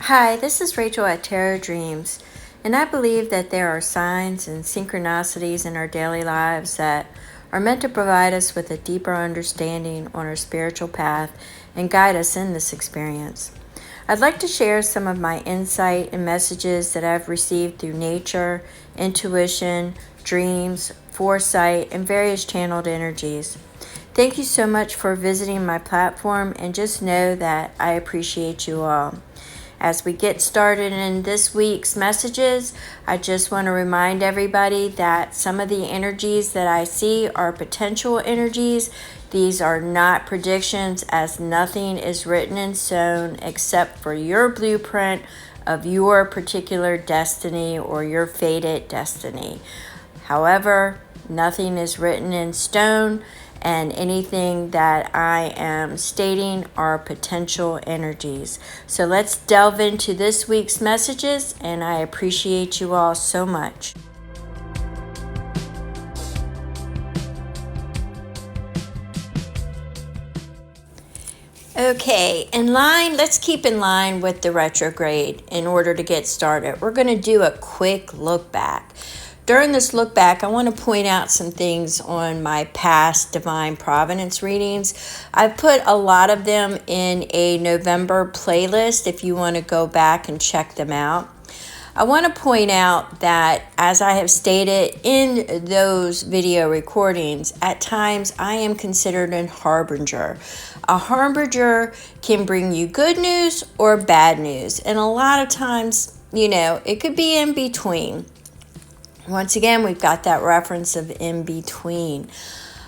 Hi, this is Rachel at Tarot Dreams, and I believe that there are signs and synchronicities in our daily lives that are meant to provide us with a deeper understanding on our spiritual path and guide us in this experience. I'd like to share some of my insight and messages that I've received through nature, intuition, dreams, foresight, and various channeled energies. Thank you so much for visiting my platform, and just know that I appreciate you all. As we get started in this week's messages, I just want to remind everybody that some of the energies that I see are potential energies. These are not predictions, as nothing is written in stone except for your blueprint of your particular destiny or your fated destiny. However, nothing is written in stone, and anything that I am stating are potential energies. So let's delve into this week's messages, and I appreciate you all so much. Okay, let's keep in line with the retrograde in order to get started. We're going to do a quick look back. During this look back, I want to point out some things on my past Divine Providence readings. I've put a lot of them in a November playlist if you want to go back and check them out. I want to point out that, as I have stated in those video recordings, at times I am considered a harbinger. A harbinger can bring you good news or bad news, and a lot of times, it could be in between. Once again, we've got that reference of in between.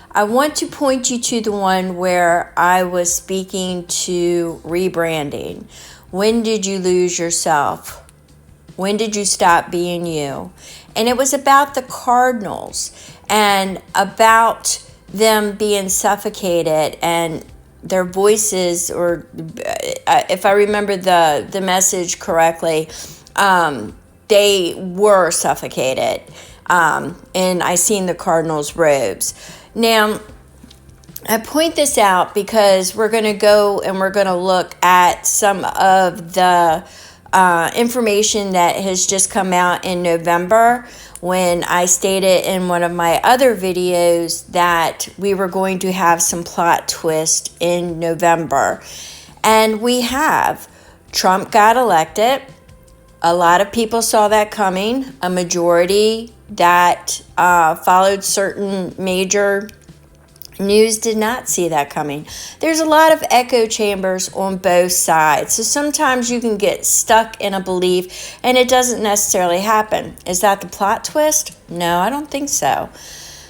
I want to point you to the one where I was speaking to rebranding. When did you lose yourself? When did you stop being you? And it was about the cardinals and about them being suffocated and their voices, or if I remember the message correctly, they were suffocated, and I seen the cardinals' robes. Now, I point this out because we're going to go and we're going to look at some of the information that has just come out in November, when I stated in one of my other videos that we were going to have some plot twist in November. And we have. Trump got elected. A lot of people saw that coming. A majority that followed certain major news did not see that coming. There's a lot of echo chambers on both sides. So sometimes you can get stuck in a belief and it doesn't necessarily happen. Is that the plot twist? No, I don't think so.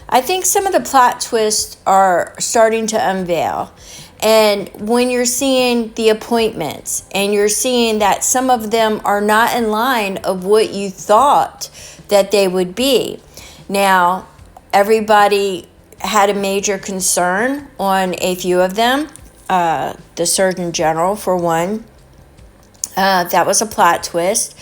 I think some of the plot twists are starting to unveil. And when you're seeing the appointments and you're seeing that some of them are not in line of what you thought that they would be. Now, everybody had a major concern on a few of them. The Surgeon General, for one, that was a plot twist.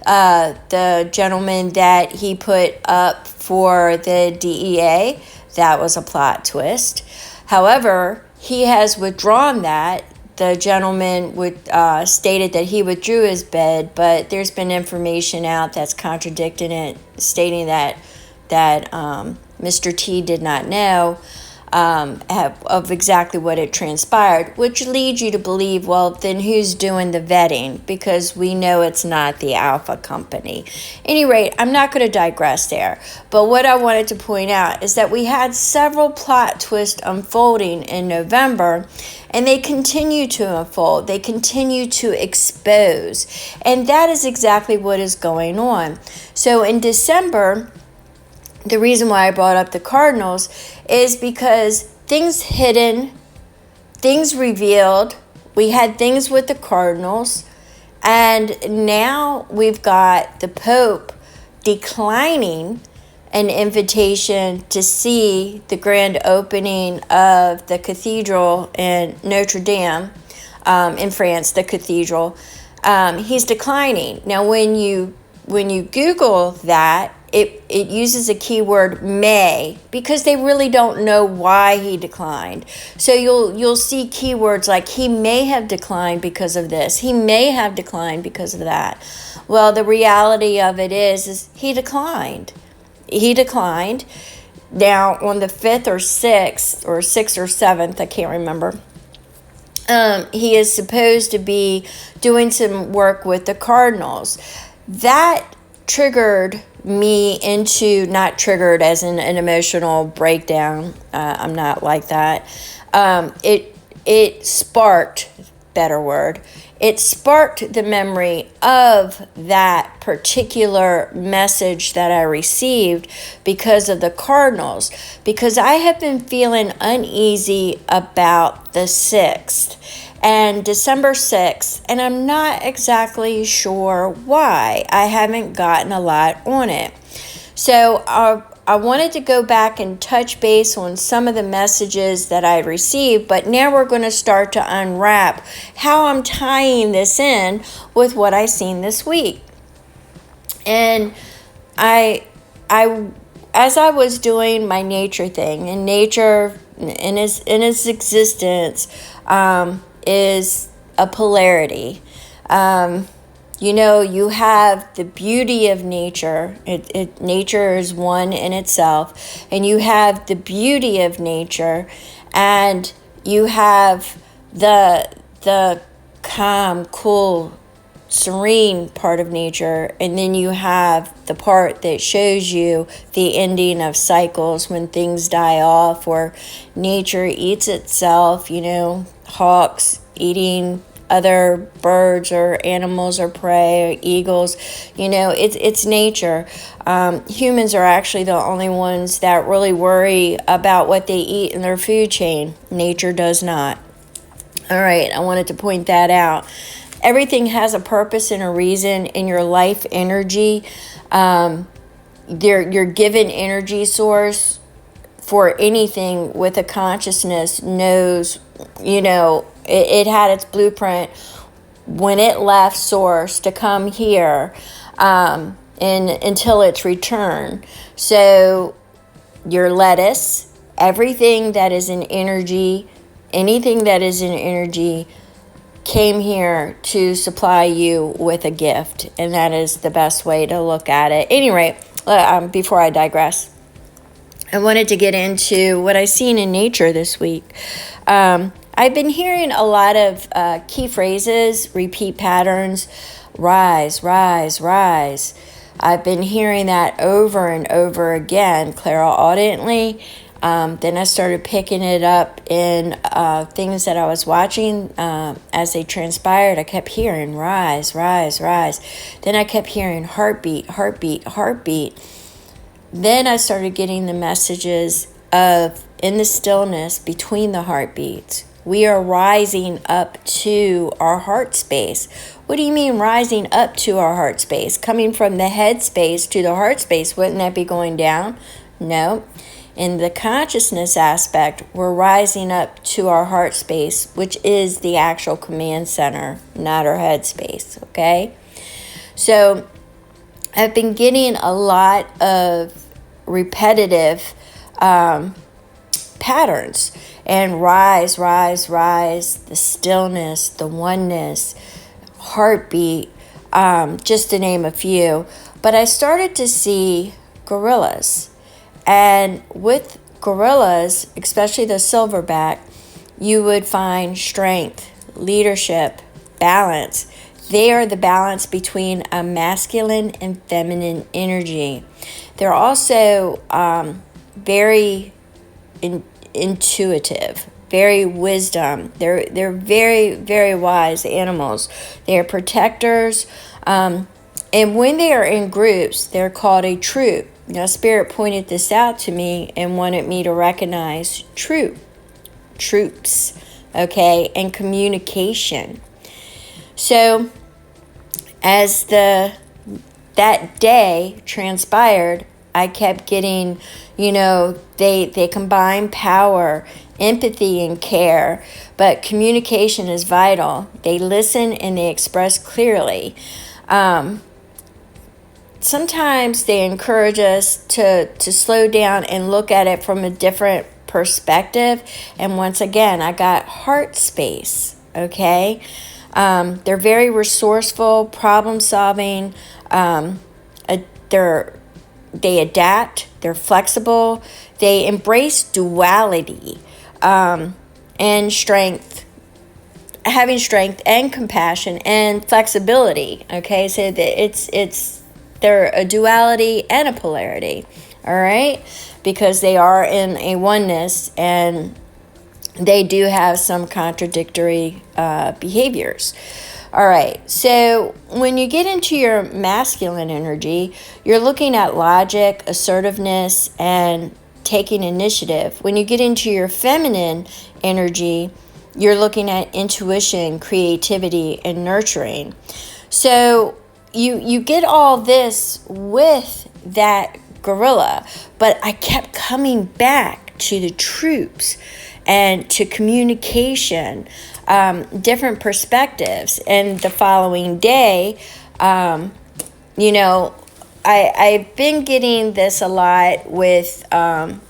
The gentleman that he put up for the DEA, that was a plot twist. However, he has withdrawn that. The gentleman stated that he withdrew his bid, but there's been information out that's contradicting it, stating that Mr. T did not know of exactly what had transpired, which leads you to believe, well, then who's doing the vetting? Because we know it's not the Alpha Company. At any rate, I'm not going to digress there. But what I wanted to point out is that we had several plot twists unfolding in November, and they continue to unfold. They continue to expose. And that is exactly what is going on. So in December, the reason why I brought up the cardinals is because things hidden, things revealed. We had things with the cardinals, and now we've got the Pope declining an invitation to see the grand opening of the cathedral in Notre Dame in France, the cathedral. He's declining. Now, when you Google that, it uses a keyword may, because they really don't know why he declined. So you'll see keywords like he may have declined because of this, he may have declined because of that. Well, the reality of it is he declined. He declined. Now on the 5th or 6th or 6th or 7th, I can't remember, he is supposed to be doing some work with the Cardinals. That triggered me into, not triggered as in an emotional breakdown. I'm not like that. It sparked, better word, it sparked the memory of that particular message that I received because of the Cardinals, because I have been feeling uneasy about the 6th and December 6th, and I'm not exactly sure why. I haven't gotten a lot on it. So I wanted to go back and touch base on some of the messages that I received, but now we're going to start to unwrap how I'm tying this in with what I seen this week. And as I was doing my nature thing, and nature in its existence is a polarity. You have the beauty of nature. Nature is one in itself. And you have the beauty of nature, and you have the calm, cool, serene part of nature, and then you have the part that shows you the ending of cycles when things die off, or nature eats itself, hawks eating other birds or animals or prey or eagles. It's nature. Humans are actually the only ones that really worry about what they eat in their food chain. Nature does not. All right, I wanted to point that out. Everything has a purpose and a reason in your life energy. Your given energy source for anything with a consciousness knows, it had its blueprint when it left source to come here, and until its return. So your lettuce, everything that is in energy, anything that is in energy came here to supply you with a gift, and that is the best way to look at it. Anyway, before I digress, I wanted to get into what I've seen in nature this week. I've been hearing a lot of key phrases, repeat patterns, rise, rise, rise. I've been hearing that over and over again, clairaudently. Then I started picking it up in things that I was watching as they transpired. I kept hearing rise, rise, rise. Then I kept hearing heartbeat, heartbeat, heartbeat. Then I started getting the messages of in the stillness between the heartbeats. We are rising up to our heart space. What do you mean rising up to our heart space? Coming from the head space to the heart space, wouldn't that be going down? No. In the consciousness aspect, we're rising up to our heart space, which is the actual command center, not our head space, okay? So I've been getting a lot of repetitive patterns, and rise, rise, rise, the stillness, the oneness, heartbeat, just to name a few. But I started to see gorillas. And with gorillas, especially the silverback, you would find strength, leadership, balance. They are the balance between a masculine and feminine energy. They're also very intuitive, very wisdom. They're very, very wise animals. They are protectors. And when they are in groups, they're called a troop. Now, Spirit pointed this out to me and wanted me to recognize troops, okay, and communication. So, as that day transpired, I kept getting, they combine power, empathy, and care, but communication is vital. They listen and they express clearly. sometimes they encourage us to slow down and look at it from a different perspective. And once again, I got heart space, okay? They're very resourceful, problem solving. They adapt, they're flexible, they embrace duality, and strength, having strength and compassion and flexibility. Okay, so they're a duality and a polarity, all right, because they are in a oneness and they do have some contradictory behaviors. All right, so when you get into your masculine energy, you're looking at logic, assertiveness, and taking initiative. When you get into your feminine energy, you're looking at intuition, creativity, and nurturing. So you get all this with that gorilla, but I kept coming back to the troops and to communication, different perspectives. And the following day, I've been getting this a lot with, some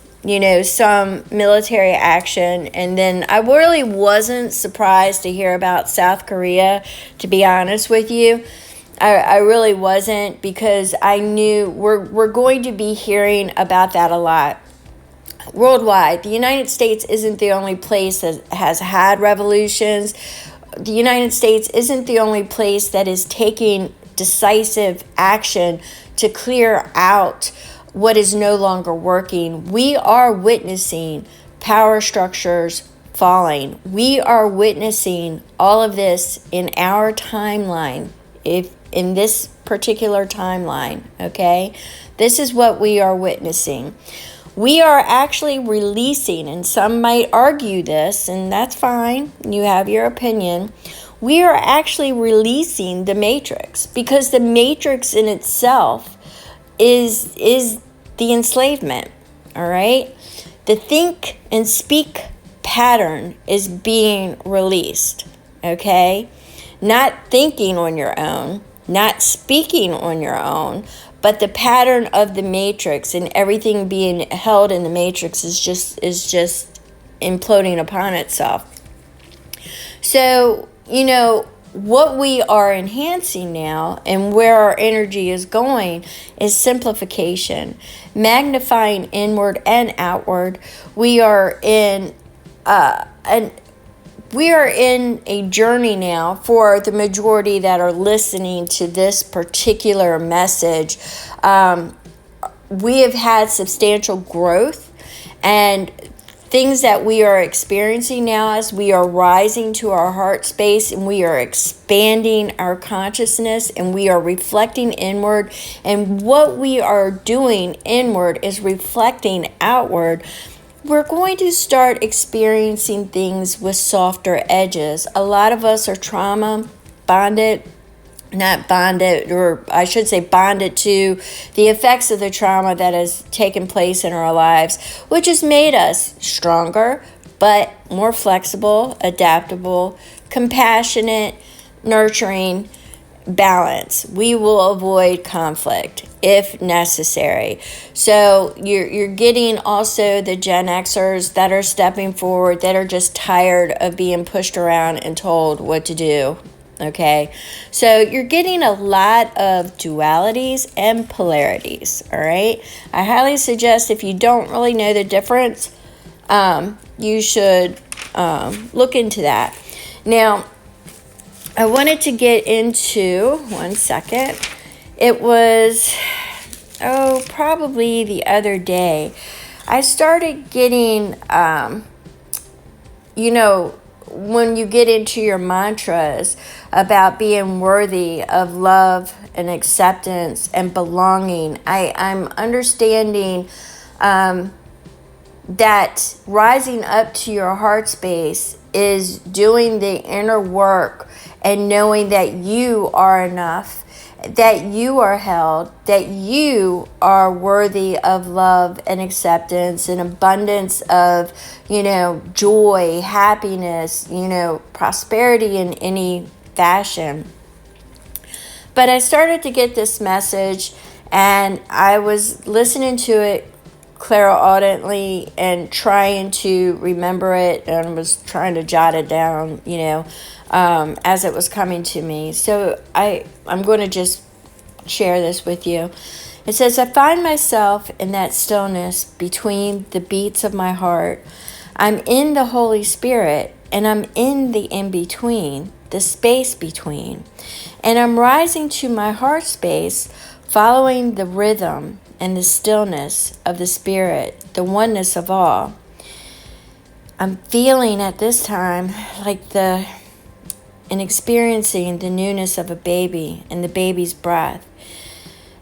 military action. And then I really wasn't surprised to hear about South Korea, to be honest with you. I really wasn't, because I knew we're going to be hearing about that a lot. Worldwide, the United States isn't the only place that has had revolutions. The United States isn't the only place that is taking decisive action to clear out what is no longer working. We are witnessing power structures falling. We are witnessing all of this in our timeline, if in this particular timeline, okay? This is what we are witnessing. We are actually releasing, and some might argue this, and that's fine, you have your opinion. We are actually releasing the matrix, because the matrix in itself is the enslavement, all right? The think and speak pattern is being released, okay? Not thinking on your own, not speaking on your own, but the pattern of the matrix and everything being held in the matrix is just imploding upon itself. So, what we are enhancing now and where our energy is going is simplification, magnifying inward and outward. We are in a journey now, for the majority that are listening to this particular message. We have had substantial growth, and things that we are experiencing now as we are rising to our heart space and we are expanding our consciousness and we are reflecting inward, and what we are doing inward is reflecting outward. We're going to start experiencing things with softer edges. A lot of us are trauma bonded, or I should say bonded to the effects of the trauma that has taken place in our lives, which has made us stronger, but more flexible, adaptable, compassionate, nurturing, balance. We will avoid conflict if necessary. So you're getting also the Gen Xers that are stepping forward, that are just tired of being pushed around and told what to do. Okay, so you're getting a lot of dualities and polarities. All right, I highly suggest, if you don't really know the difference, you should look into that. Now, I wanted to get into, one second, it was, probably the other day, I started getting, when you get into your mantras about being worthy of love and acceptance and belonging, I'm understanding that rising up to your heart space is doing the inner work and knowing that you are enough, that you are held, that you are worthy of love and acceptance and abundance of, joy, happiness, prosperity in any fashion. But I started to get this message, And I was listening to it clairaudently and trying to remember it, and was trying to jot it down, as it was coming to me. So I'm going to just share this with you. It says, I find myself in that stillness between the beats of my heart. I'm in the Holy Spirit, and I'm in the in-between, the space between. And I'm rising to my heart space, following the rhythm and the stillness of the Spirit, the oneness of all. I'm feeling at this time like and experiencing the newness of a baby and the baby's breath,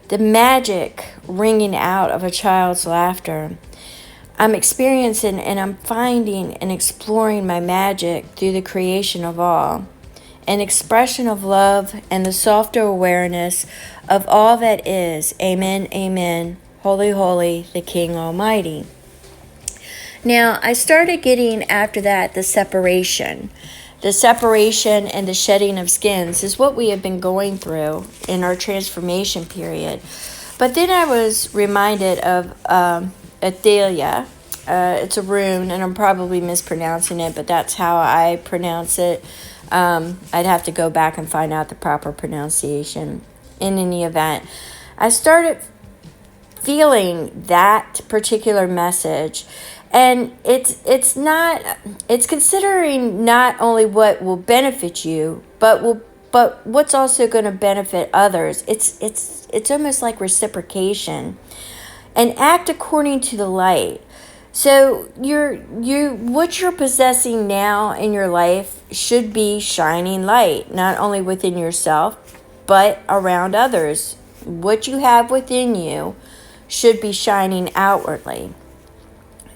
the magic ringing out of a child's laughter. I'm experiencing and I'm finding and exploring my magic through the creation of all, an expression of love and the softer awareness of all that is. Amen, amen. Holy, holy, the King Almighty. Now, I started getting after that the separation. The separation and the shedding of skins is what we have been going through in our transformation period. But then I was reminded of Athelia. It's a rune, and I'm probably mispronouncing it, but that's how I pronounce it. I'd have to go back and find out the proper pronunciation. In any event, I started feeling that particular message. And it's considering not only what will benefit you, but what's also going to benefit others. It's almost like reciprocation. And act according to the light. So what you're possessing now in your life should be shining light, not only within yourself, but around others. What you have within you should be shining outwardly.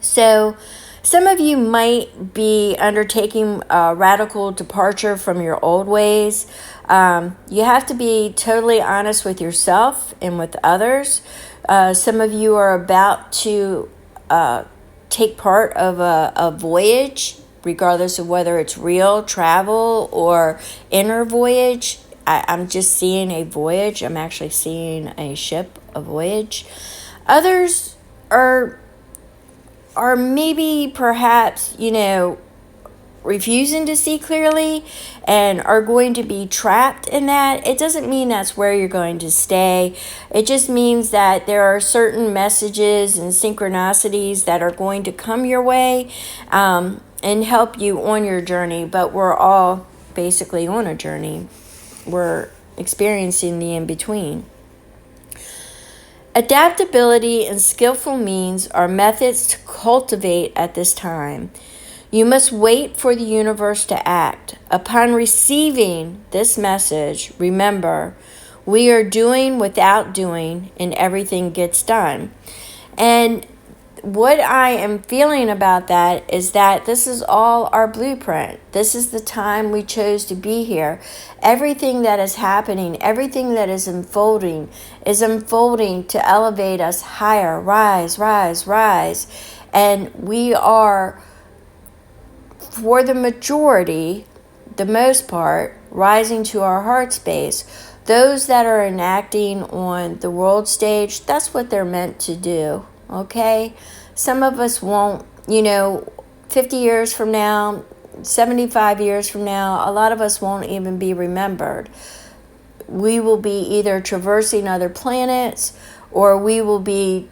So some of you might be undertaking a radical departure from your old ways. You have to be totally honest with yourself and with others. Some of you are about to take part of a voyage, regardless of whether it's real travel or inner voyage. I'm just seeing a voyage. I'm actually seeing a ship, a voyage. Others are maybe perhaps, refusing to see clearly and are going to be trapped in that. It doesn't mean that's where you're going to stay. It just means that there are certain messages and synchronicities that are going to come your way and help you on your journey. But we're all basically on a journey. We're experiencing the in-between. Adaptability and skillful means are methods to cultivate at this time. You must wait for the universe to act. Upon receiving this message, remember, we are doing without doing, and everything gets done. And what I am feeling about that is that this is all our blueprint. This is the time we chose to be here. Everything that is happening, everything that is unfolding to elevate us higher. Rise, rise, rise. And we are, for the majority, the most part, rising to our heart space. Those that are enacting on the world stage, that's what they're meant to do. Okay, some of us won't, 50 years from now, 75 years from now, a lot of us won't even be remembered. We will be either traversing other planets, or we will be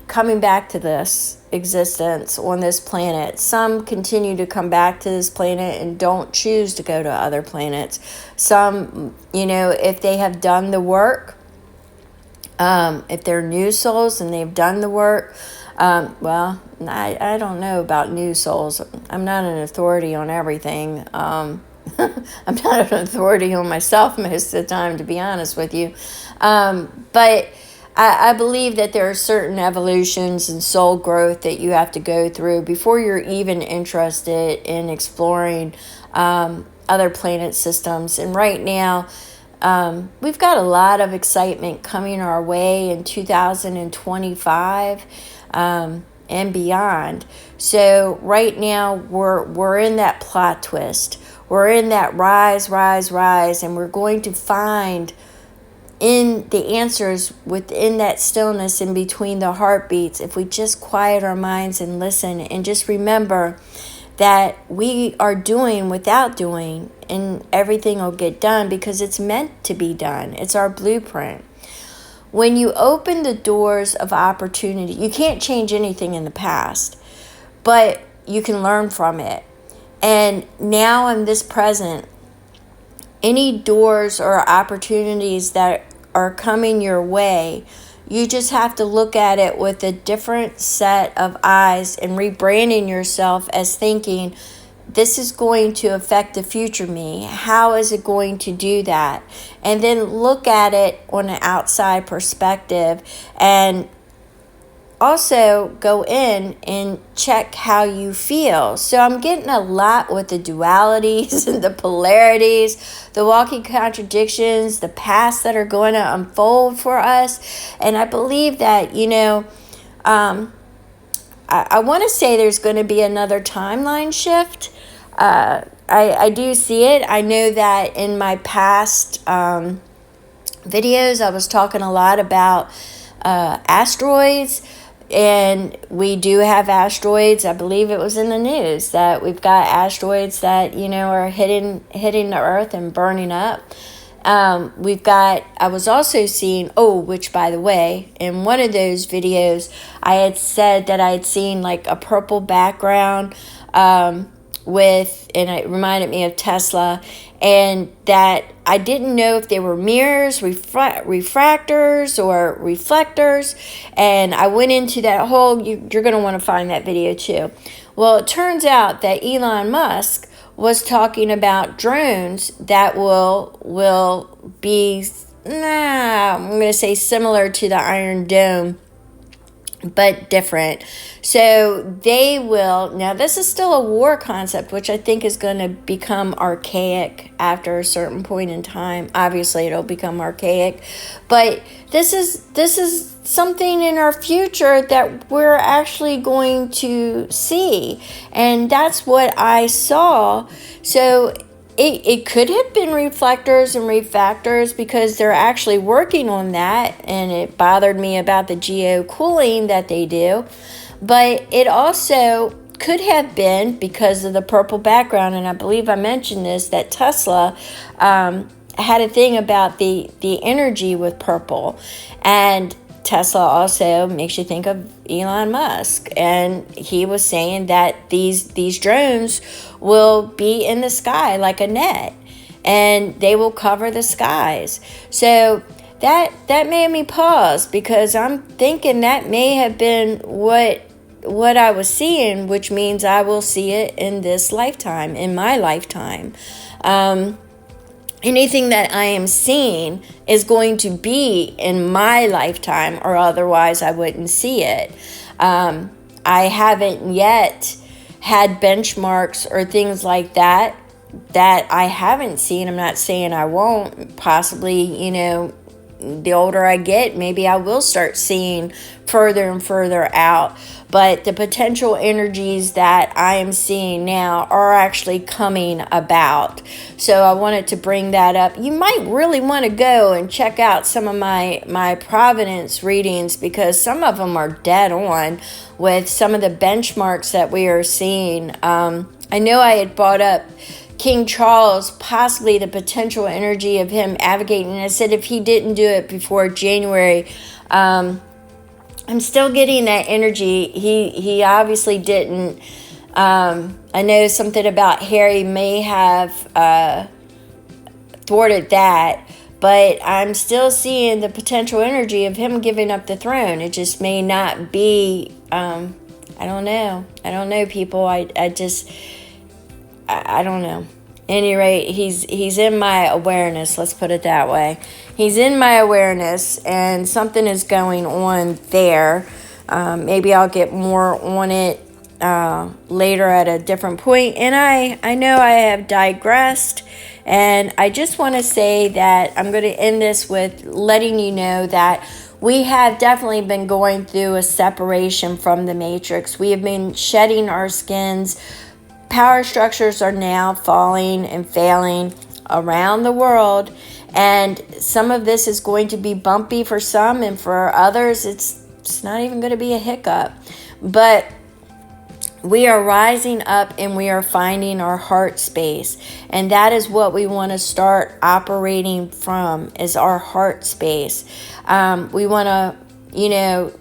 coming back to this existence on this planet. Some continue to come back to this planet and don't choose to go to other planets. Some, if they have done the work, if they're new souls and they've done the work, I don't know about new souls. I'm not an authority on everything. I'm not an authority on myself most of the time, to be honest with you. But I believe that there are certain evolutions and soul growth that you have to go through before you're even interested in exploring other planet systems. And right now, we've got a lot of excitement coming our way in 2025 and beyond. So right now we're in that plot twist. We're in that rise, rise, rise, and we're going to find in the answers within that stillness in between the heartbeats, if we just quiet our minds and listen and just remember that we are doing without doing, and everything will get done because it's meant to be done. It's our blueprint. When you open the doors of opportunity, you can't change anything in the past, but you can learn from it. And now in this present, any doors or opportunities that are coming your way, you just have to look at it with a different set of eyes and rebranding yourself as thinking, this is going to affect the future me. How is it going to do that? And then look at it on an outside perspective, and also go in and check how you feel. So I'm getting a lot with the dualities and the polarities, the walking contradictions, the paths that are going to unfold for us. And I believe that, I want to say there's going to be another timeline shift. I do see it. I know that in my past videos, I was talking a lot about asteroids. And we do have asteroids. I believe it was in the news that we've got asteroids that, are hitting the earth and burning up. I was also seeing, which by the way, in one of those videos, I had said that I had seen like a purple background and it reminded me of Tesla, and that I didn't know if they were mirrors, refractors, or reflectors, and I went into that whole, you're going to want to find that video too. Well, it turns out that Elon Musk was talking about drones that will be, I'm going to say similar to the Iron Dome, but different. So they will, now this is still a war concept, which I think is going to become archaic after a certain point in time. Obviously it'll become archaic, but this is something in our future that we're actually going to see. And that's what I saw. So it could have been reflectors and refractors, because they're actually working on that, and it bothered me about the geo-cooling that they do. But it also could have been because of the purple background, and I believe I mentioned this, that Tesla had a thing about the energy with purple. And Tesla also makes you think of Elon Musk, and he was saying that these drones will be in the sky like a net, and they will cover the skies. So that made me pause, because I'm thinking that may have been what I was seeing, which means I will see it in this lifetime, in my lifetime. Anything that I am seeing is going to be in my lifetime, or otherwise I wouldn't see it. I haven't yet had benchmarks or things like that I haven't seen. I'm not saying I won't. Possibly, the older I get, maybe I will start seeing further and further out. But the potential energies that I am seeing now are actually coming about. So I wanted to bring that up. You might really want to go and check out some of my Providence readings, because some of them are dead on with some of the benchmarks that we are seeing. I know I had brought up King Charles, possibly the potential energy of him advocating. And I said if he didn't do it before January, I'm still getting that energy. He obviously didn't. I know something about Harry may have thwarted that, but I'm still seeing the potential energy of him giving up the throne. It just may not be. I don't know. I don't know, people. I don't know. At any rate, he's in my awareness. Let's put it that way. He's in my awareness, and something is going on there. Maybe I'll get more on it later at a different point. And I know I have digressed, and I just want to say that I'm going to end this with letting you know that we have definitely been going through a separation from the matrix. We have been shedding our skins. Power structures are now falling and failing around the world, And some of this is going to be bumpy for some, and for others, it's not even going to be a hiccup. But we are rising up and we are finding our heart space. And that is what we want to start operating from, is our heart space. We want to,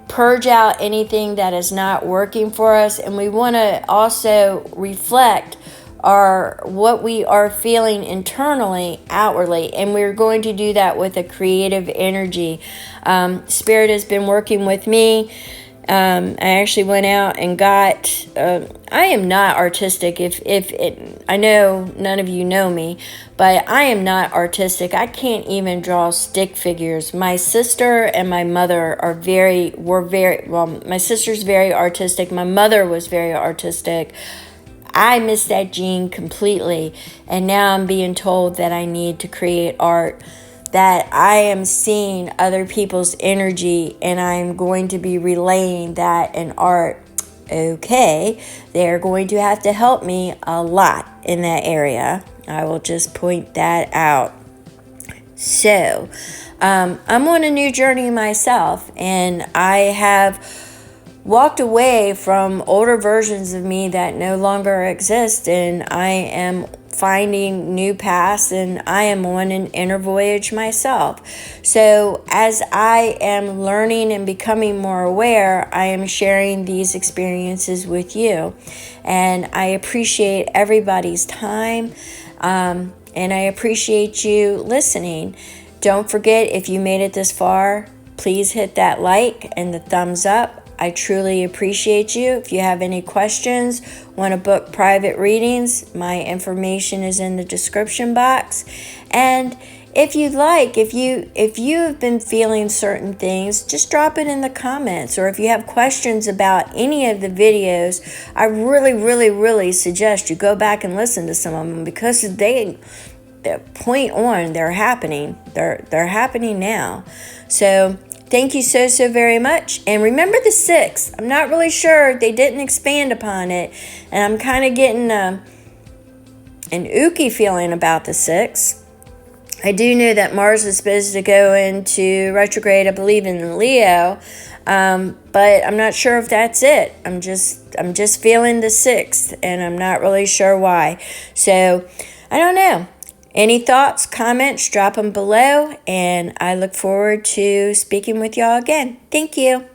purge out anything that is not working for us. And we want to also reflect what we are feeling internally, outwardly. And we're going to do that with a creative energy. Spirit has been working with me. I actually went out and got, I am not artistic. I know none of you know me, but I am not artistic. I can't even draw stick figures. My sister and my mother my sister's very artistic. My mother was very artistic. I missed that gene completely. And now I'm being told that I need to create art, that I am seeing other people's energy and I'm going to be relaying that in art. Okay, they're going to have to help me a lot in that area. I will just point that out. So, I'm on a new journey myself, and I have walked away from older versions of me that no longer exist, and I am finding new paths, and I am on an inner voyage myself. So as I am learning and becoming more aware, I am sharing these experiences with you, and I appreciate everybody's time, and I appreciate you listening. Don't forget, if you made it this far, please hit that like and the thumbs up. I truly appreciate you. If you have any questions, want to book private readings, my information is in the description box. And if you'd like, if you have been feeling certain things, just drop it in the comments. Or if you have questions about any of the videos, I really, really, really suggest you go back and listen to some of them, because they're happening. They're happening now. So thank you so very much. And remember the 6. I'm not really sure. They didn't expand upon it. And I'm kind of getting an ooky feeling about the 6. I do know that Mars is supposed to go into retrograde, I believe, in Leo. But I'm not sure if that's it. I'm just feeling the 6th, and I'm not really sure why. So I don't know. Any thoughts, comments, drop them below, and I look forward to speaking with y'all again. Thank you.